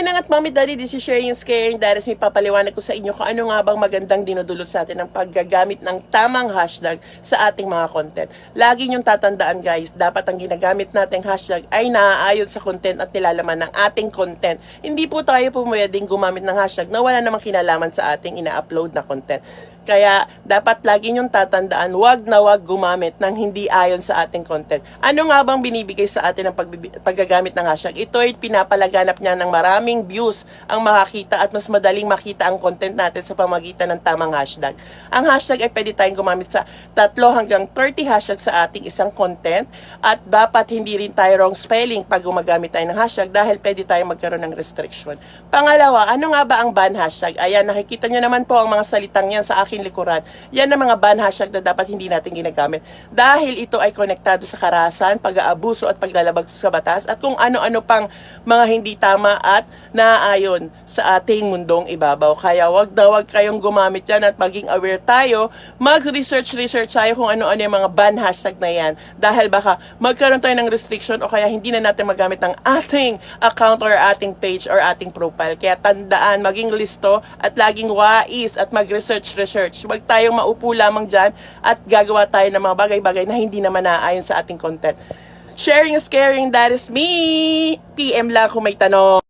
Ninang at Mommy Daddy, this is Sharing and Scaring. Dahil may papaliwanag ko sa inyo kung ano nga bang magandang dinudulot sa atin ng paggagamit ng tamang hashtag sa ating mga content. Lagi niyong tatandaan guys, dapat ang ginagamit nating hashtag ay naaayon sa content at nilalaman ng ating content. Hindi po tayo pwedeng gumamit ng hashtag na wala namang kinalaman sa ating ina-upload na content. Kaya dapat lagi niyong tatandaan, wag na wag gumamit ng hindi ayon sa ating content. Ano nga bang binibigay sa atin ng paggagamit ng hashtag? Ito ay pinapalaganap niya ng maraming views ang makakita at mas madaling makita ang content natin sa pamagitan ng tamang hashtag. Ang hashtag ay pwede tayong gumamit sa 3 hanggang 30 hashtag sa ating isang content at dapat hindi rin tayo wrong spelling pag gumagamit tayo ng hashtag dahil pwede tayong magkaroon ng restriction. Pangalawa, ano nga ba ang ban hashtag? Ayan, nakikita niyo naman po ang mga salitang yan sa aking likuran. Yan ang mga ban hashtag na dapat hindi natin ginagamit. Dahil ito ay konektado sa karahasan, pag-aabuso at paglalabag sa batas at kung ano-ano pang mga hindi tama at naaayon sa ating mundong ibabaw. Kaya wag na wag kayong gumamit yan at maging aware tayo. Mag-research tayo kung ano-ano yung mga ban hashtag na yan. Dahil baka magkaroon tayo ng restriction o kaya hindi na natin magamit ang ating account or ating page or ating profile. Kaya tandaan, maging listo at laging wais at mag-research. Huwag tayong maupo lamang dyan at gagawa tayo ng mga bagay-bagay na hindi naman naaayon sa ating content. Sharing is caring, that is me! PM lang kung may tanong.